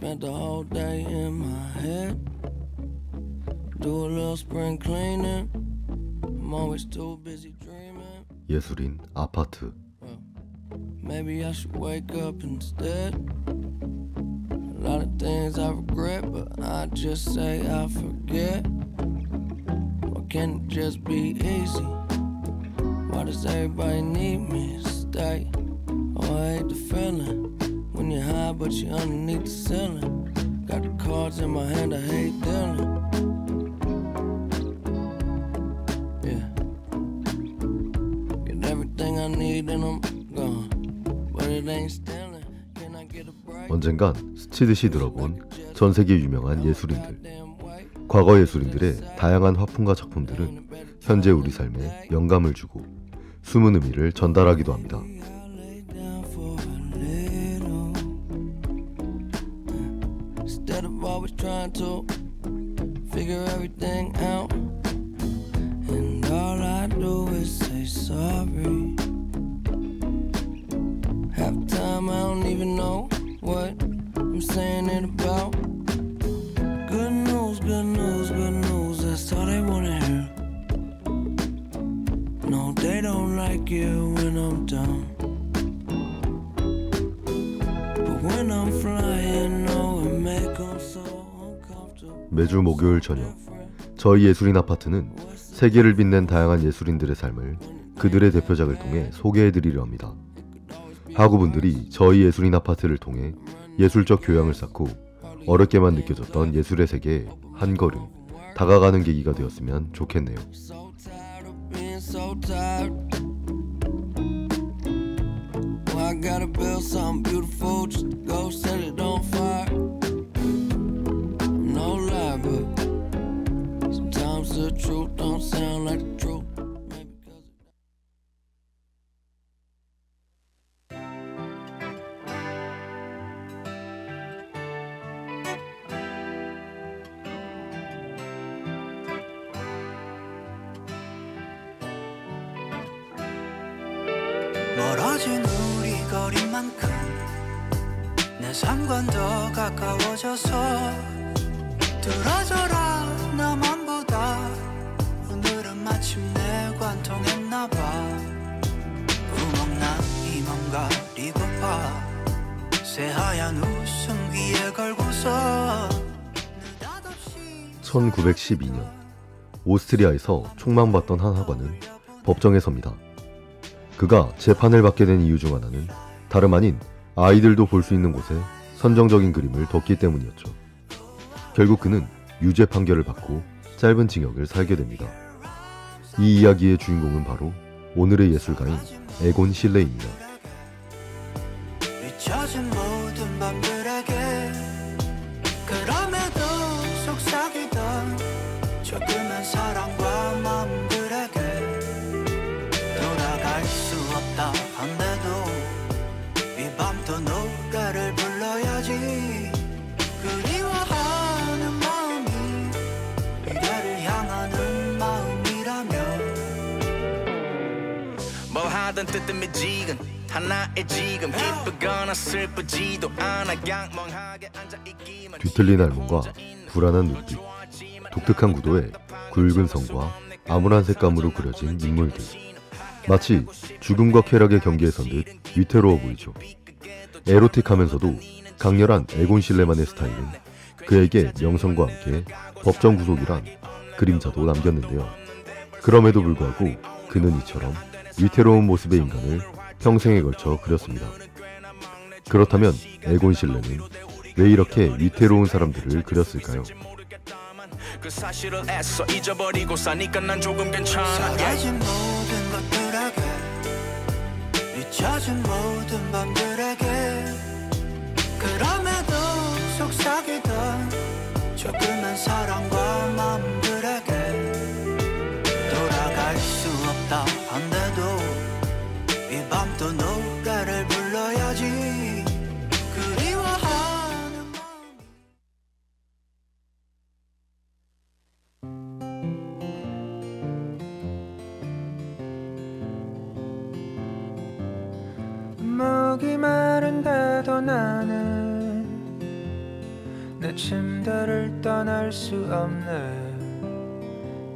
spent the whole day in my head. Do a little spring cleaning. I'm always too busy dreaming. 예술인 아파트. Maybe I should wake up instead. A lot of things I regret, but I just say I forget. Why can't it just be easy? Why does everybody need me to stay? Oh, I hate the feeling when you're high but you're underneath the ceiling. Got the cards in my hand, I hate dealing. Yeah, get everything I need and I'm gone, but it ain't stealing. Can I get a break? 언젠간 스치듯이 들어본 전 세계 유명한 예술인들. 과거 예술인들의 다양한 화풍과 작품들은 현재 우리 삶에 영감을 주고 숨은 의미를 전달하기도 합니다. Instead of always trying to figure everything out, and all I do is say sorry. Half the time I don't even know what I'm saying it about. Good news, good news, good news, that's all they wanna hear. No, they don't like it when I'm down, but when I'm flying, no, it make them so uncomfortable. 매주 목요일 저녁, 저희 예술인 아파트는 세계를 빛낸 다양한 예술인들의 삶을 그들의 대표작을 통해 소개해드리려 합니다. 학우분들이 저희 예술인 아파트를 통해 예술적 교양을 쌓고 어렵게만 느껴졌던 예술의 세계에 한 걸음 다가가는 계기가 되었으면 좋겠네요. So tired. Well, I gotta build something beautiful just to go set it on fire. No lie, but sometimes the truth don't sound like the truth. Maybe because 멀어진 우리 거리만큼 내 삶과 더 가까워져서 들어져라 나만보다 오늘은 마침내 관통했나봐. 구멍난 이 맘 가리고봐 새하얀 웃음 귀에 걸고서 1912년 오스트리아에서 총망받던 한 학원은 법정에 섭니다. 그가 재판을 받게 된 이유 중 하나는 다름 아닌 아이들도 볼 수 있는 곳에 선정적인 그림을 뒀기 때문이었죠. 결국 그는 유죄 판결을 받고 짧은 징역을 살게 됩니다. 이 이야기의 주인공은 바로 오늘의 예술가인 에곤 실레입니다. 잊혀진 모든 밤들에게 그럼에도 속삭이던 조그만 사랑과 마음들에게 돌아갈 수 없다 한데도 이 밤도 노래를 불러야지. 그리워하는 마음이 미래를 향하는 마음이라면 뭐 하든 뜨뜻해지건 하나의 지금 기쁘거나 슬프지도 않아 양멍하게 앉아있기만. 뒤틀린 할멈과 불안한 눈빛, 독특한 구도의 굵은 성과 암울한 색감으로 그려진 인물들. 마치 죽음과 쾌락의 경계에 선 듯 위태로워 보이죠. 에로틱하면서도 강렬한 에곤 실레만의 스타일은 그에게 명성과 함께 법정 구속이란 그림자도 남겼는데요. 그럼에도 불구하고 그는 이처럼 위태로운 모습의 인간을 평생에 걸쳐 그렸습니다. 그렇다면 에곤 실레는 왜 이렇게 위태로운 사람들을 그렸을까요? 그 사실을 애써 잊어버리고 사니까 난 조금 괜찮아. 사라진 모든 것들에게 잊혀진 모든 밤들에게 그럼에도 속삭이던 조그만 사랑과 마음들에게 돌아갈 수 없다 한데도 이 밤도 노래를 불러야지. 그리워하는 목이 마른데도 나는 내 침대를 떠날 수 없네.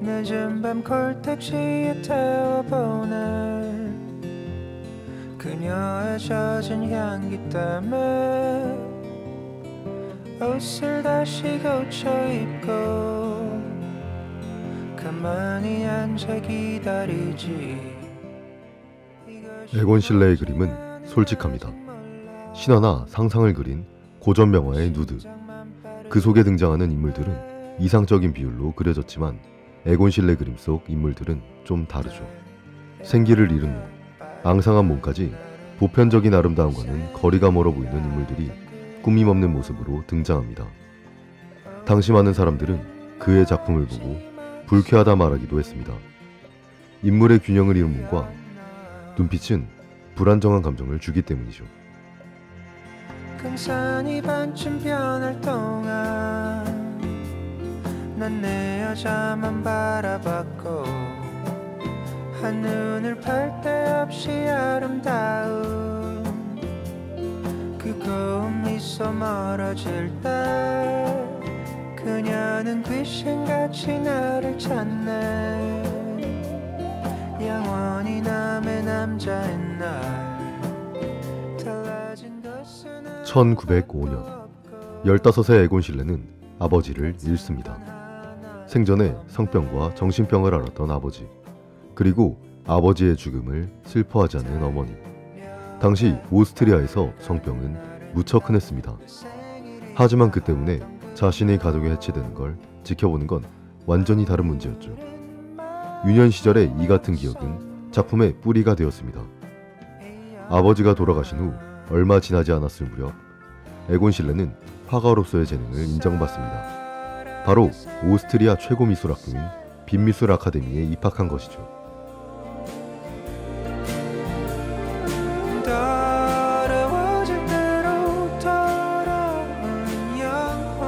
늦은 밤 콜택시에 태워보내. 그녀의 젖은 향기 때문에 옷을 다시 고쳐 입고 가만히 앉아 기다리지. 에곤 실레의 그림은 솔직합니다. 신화나 상상을 그린 고전 명화의 누드. 그 속에 등장하는 인물들은 이상적인 비율로 그려졌지만 에곤 실레 그림 속 인물들은 좀 다르죠. 생기를 잃은 몸, 앙상한 몸까지 보편적인 아름다움과는 거리가 멀어 보이는 인물들이 꾸밈없는 모습으로 등장합니다. 당시 많은 사람들은 그의 작품을 보고 불쾌하다 말하기도 했습니다. 인물의 균형을 잃은 몸과 눈빛은 불안정한 감정을 주기 때문이죠. 강산이 반쯤 변할 동안 난 내 여자만 바라봤고 한눈을 팔 데 없이 아름다운 그 고운 미소 멀어질 때 그녀는 귀신같이 나를 찾네. 영원히 남의 남자인 날 달라진 것은 1905년 15세 에곤 실레는 아버지를 잃습니다. 생전에 성병과 정신병을 앓았던 아버지, 그리고 아버지의 죽음을 슬퍼하지 않는 어머니. 당시 오스트리아에서 성병은 무척 흔했습니다. 하지만 그 때문에 자신의 가족이 해체되는 걸 지켜보는 건 완전히 다른 문제였죠. 유년 시절의 이 같은 기억은 작품의 뿌리가 되었습니다. 아버지가 돌아가신 후 얼마 지나지 않았을 무렵 에곤 실레는 화가로서의 재능을 인정받습니다. 바로 오스트리아 최고 미술학교인 빈미술 아카데미에 입학한 것이죠. 더러워질 대로 돌아온 영혼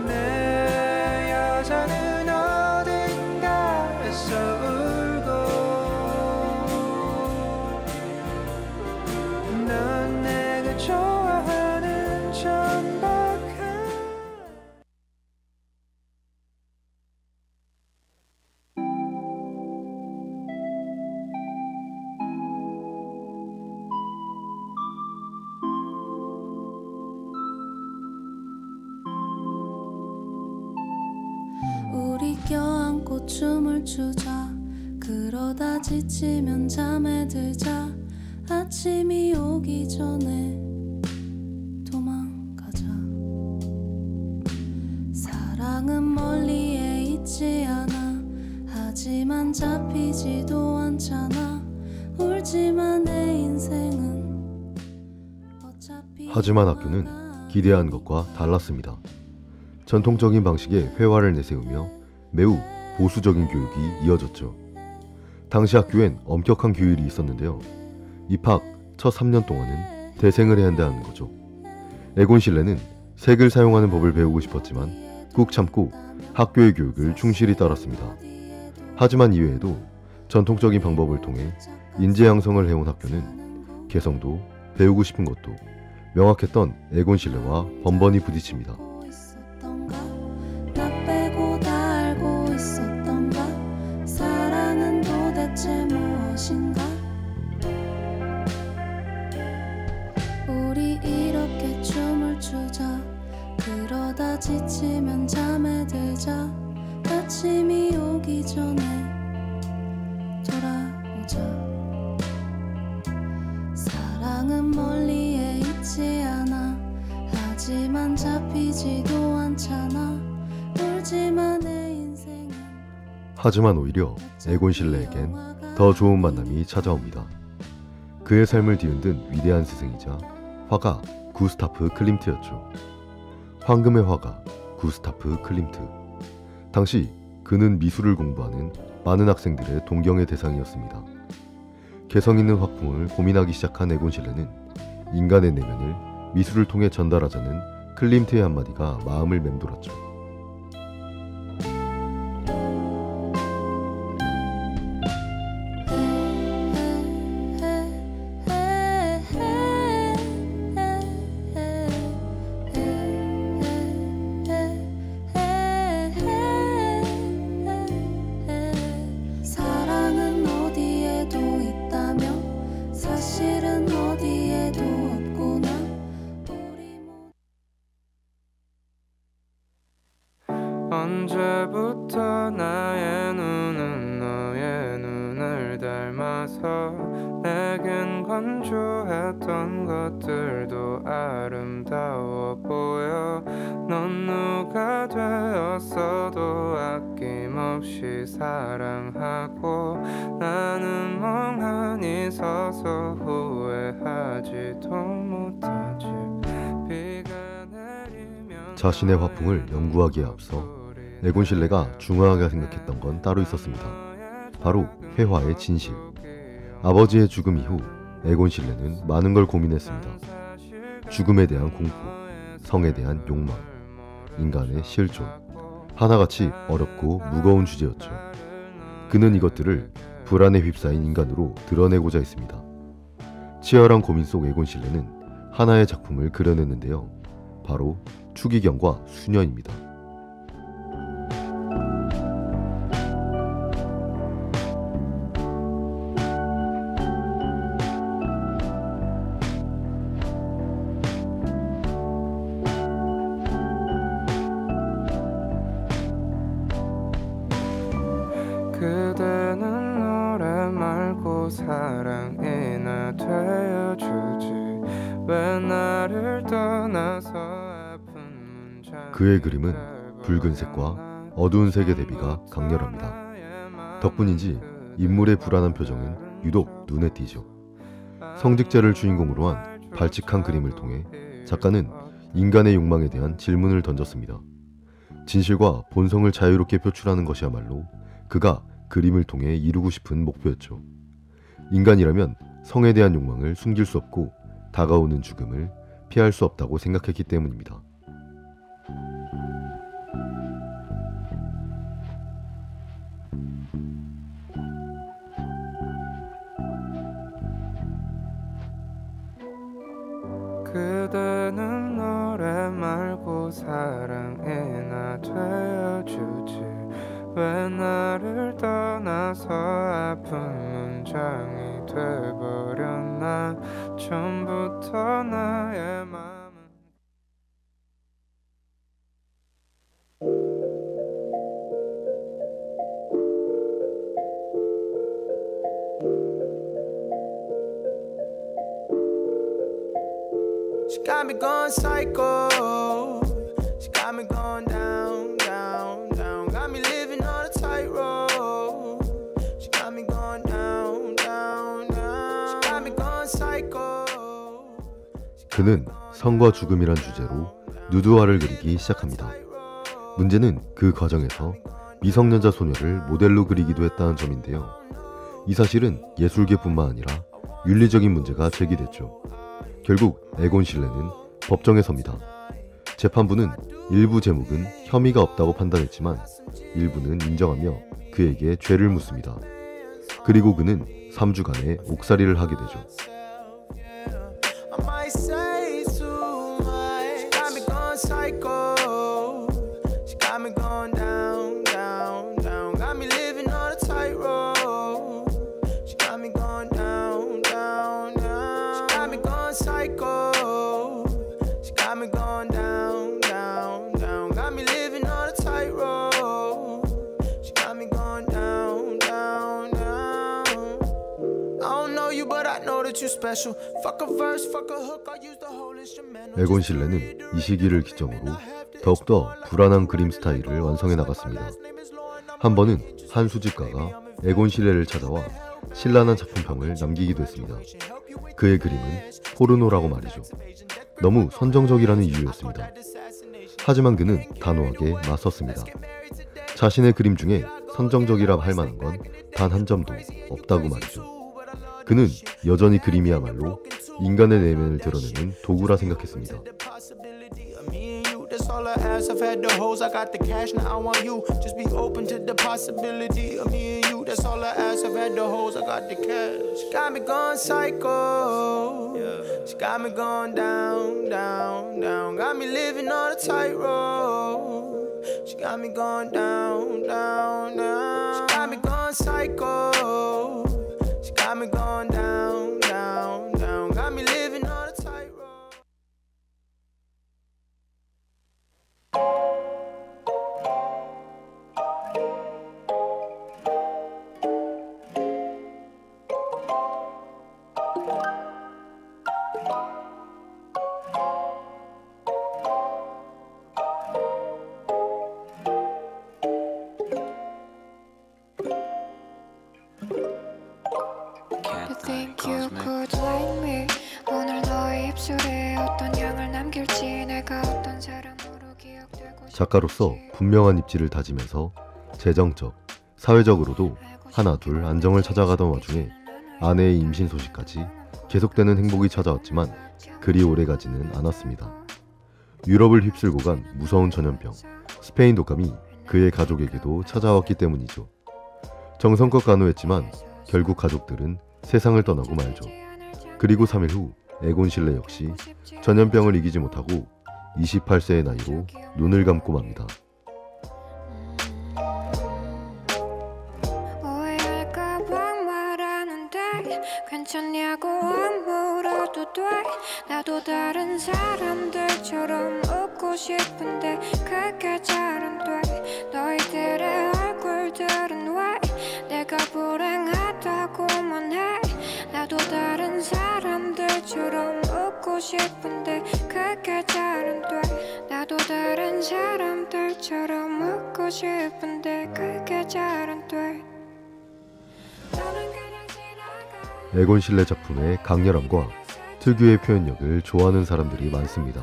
내 여자는 어딘가에서 울고 넌 내가 좋아하는 천박한 우리 껴안고 춤을 추자. 그러다 지치면 잠에 들자. 아침이 오기 전에 도망가자. 사랑은 멀리에 있지 않아. 하지만 잡히지도 않잖아. 울지만 내 인생은 어차피 하지만 학교는 기대한 것과 달랐습니다. 전통적인 방식의 회화를 내세우며 매우 보수적인 교육이 이어졌죠. 당시 학교엔 엄격한 규율이 있었는데요. 입학 첫 3년 동안은 대생을 해야 한다는 거죠. 에곤 실레는 색을 사용하는 법을 배우고 싶었지만 꾹 참고 학교의 교육을 충실히 따랐습니다. 하지만 이외에도 전통적인 방법을 통해 인재 양성을 해온 학교는 개성도 배우고 싶은 것도 명확했던 에곤 실레와 번번이 부딪힙니다. 나 빼고 다 알고 있었던가. 사랑은 도대체 무엇인가. 우리 이렇게 춤을 추자. 그러다 지치면 잠에 들자. 아침이 오기 전에 돌아오자. 사랑은 멀리에 있지 않아. 하지만 잡히지도 않잖아. 울지만 내 인생은 하지만 오히려 에곤 실레에겐 더 좋은 만남이 찾아옵니다. 그의 삶을 뒤흔든 위대한 스승이자 화가 구스타프 클림트였죠. 황금의 화가 구스타프 클림트. 당시 그는 미술을 공부하는 많은 학생들의 동경의 대상이었습니다. 개성 있는 화풍을 고민하기 시작한 에곤 실레는 인간의 내면을 미술을 통해 전달하자는 클림트의 한마디가 마음을 맴돌았죠. 언제부터 나의 눈은 너의 눈을 닮아서 내겐 건조했던 것들도 아름다워 보여. 넌 누가 되었어도 아낌없이 사랑하고 나는 멍하니 서서 후회하지도 못하지. 비가 내리면 자신의 화풍을 연구하기에 앞서 에곤 실레가 중요하게 생각했던 건 따로 있었습니다. 바로 회화의 진실. 아버지의 죽음 이후 에곤 실레는 많은 걸 고민했습니다. 죽음에 대한 공포, 성에 대한 욕망, 인간의 실존, 하나같이 어렵고 무거운 주제였죠. 그는 이것들을 불안에 휩싸인 인간으로 드러내고자 했습니다. 치열한 고민 속 에곤 실레는 하나의 작품을 그려냈는데요. 바로 추기경과 수녀입니다. 그대는 노래 말고 사랑이나 되어주지. 왜 나를 떠나서 아픈 문장. 그의 그림은 붉은색과 어두운 색의 대비가 강렬합니다. 덕분인지 인물의 불안한 표정은 유독 눈에 띄죠. 성직자를 주인공으로 한 발칙한 그림을 통해 작가는 인간의 욕망에 대한 질문을 던졌습니다. 진실과 본성을 자유롭게 표출하는 것이야말로 그가 그림을 통해 이루고 싶은 목표였죠. 인간이라면 성에 대한 욕망을 숨길 수 없고 다가오는 죽음을 피할 수 없다고 생각했기 때문입니다. 그대는 노래 말고 사랑이나 되어주지. 왜 나를 떠나서 아픈 문장이 돼버렸나. 처음부터 나의 마음은 She got me going psycho. She got me going down, down, down. Got me living on a tightrope. She got me going down, down, down. She got me going psycho. 그는 성과 죽음이란 주제로 누드화를 그리기 시작합니다. 문제는 그 과정에서 미성년자 소녀를 모델로 그리기도 했다는 점인데요. 이 사실은 예술계뿐만 아니라 윤리적인 문제가 제기됐죠. 결국 에곤 실레는 법정에 섭니다. 재판부는 일부 제목은 혐의가 없다고 판단했지만 일부는 인정하며 그에게 죄를 묻습니다. 그리고 그는 3주간의 옥살이를 하게 되죠. I might say too much. She got me going psycho. She got me going down, down, down. Got me living on a tightrope. She got me going down, down, down. She got me going psycho. She got me going down, down, down. Got me living on a tightrope. She got me going down, down, down. I don't know you, but I know that you special. Fuck a verse, fuck a hook. I use the whole instrumental. 에곤 실레는 이 시기를 기점으로 더욱더 불안한 그림 스타일을 완성해 나갔습니다. 한 번은 한 수집가가 에곤 실레를 찾아와 신랄한 작품평을 남기기도 했습니다. 그의 그림은 포르노라고 말이죠. 너무 선정적이라는 이유였습니다. 하지만 그는 단호하게 맞섰습니다. 자신의 그림 중에 선정적이라 할 만한 건 단 한 점도 없다고 말이죠. 그는 여전히 그림이야말로 인간의 내면을 드러내는 도구라 생각했습니다. That's all I ask. I've had the hoes, I got the cash, now I want you. Just be open to the possibility of me and you. That's all I ask. I've had the hoes, I got the cash. She got me going psycho. She got me going down, down, down. Got me living on a tightrope. She got me going down, down, down. She got me going psycho. She got me going down, down, down. Got me living on a tightrope. 뇌에 어떤 향을 남길지 내가 어떤 사람으로 기억되고 작가로서 분명한 입지를 다지면서 재정적, 사회적으로도 하나 둘 안정을 찾아가던 와중에 아내의 임신 소식까지 계속되는 행복이 찾아왔지만 그리 오래가지는 않았습니다. 유럽을 휩쓸고 간 무서운 전염병, 스페인 독감이 그의 가족에게도 찾아왔기 때문이죠. 정성껏 간호했지만 결국 가족들은 세상을 떠나고 말죠. 그리고 3일 후 에곤 실레 역시 전염병을 이기지 못하고 28세의 나이로 눈을 감고 맙니다. 오해할까봐 말하는데 괜찮냐고 안 물어도 돼. 나도 다른 사람들처럼 웃고 싶은데 그게 잘 안 돼. 너희들의 얼굴들은 왜 내가 불행하다고만 해. 나도 다른 사람들처럼 웃고 싶은데 그게 잘 안 돼. 나도 다른 사람들처럼 웃고 싶은데 그게 잘 안 돼. 너는 그냥 지나가. 에곤 실레 작품의 강렬함과 특유의 표현력을 좋아하는 사람들이 많습니다.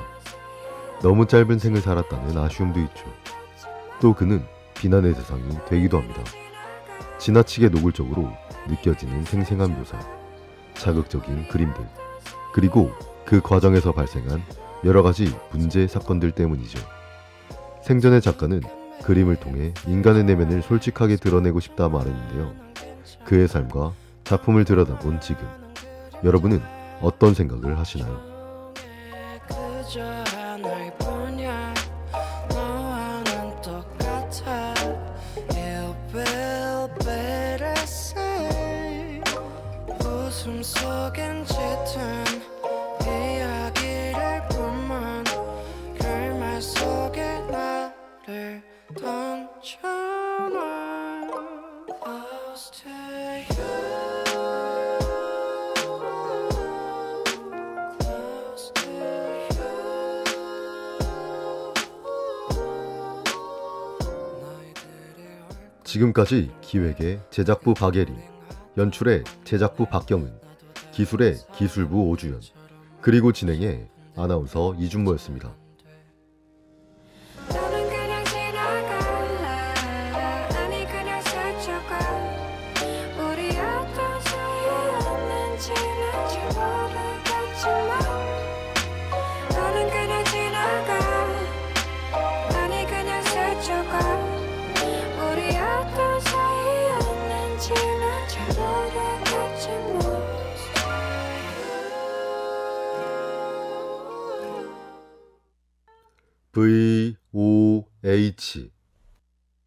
너무 짧은 생을 살았다는 아쉬움도 있죠. 또 그는 비난의 대상이 되기도 합니다. 지나치게 노골적으로 느껴지는 생생한 묘사, 자극적인 그림들, 그리고 그 과정에서 발생한 여러 가지 문제 사건들 때문이죠. 생전의 작가는 그림을 통해 인간의 내면을 솔직하게 드러내고 싶다 말했는데요. 그의 삶과 작품을 들여다본 지금, 여러분은 어떤 생각을 하시나요? 그저 하나뿐이야. 너와는 똑같아. You will better say. 웃음 속엔 짙은 이야기를 뿐만 결말 속에 나를 던져놔. Close to you. Close to you. 너희들의 지금까지 기획의 제작부 박예리, 연출의 제작부 박경은, 기술의 기술부 오주연, 그리고 진행의 아나운서 이준모였습니다. 너는 그냥 지나가. 아니 그냥 스쳐가. 우리 어떤 사이였는지는 잘 모르겠지만 너는 그냥 지나가. 아니 그냥 스쳐가. 우리 어떤 사이였는지는 잘 모르겠지만 VOH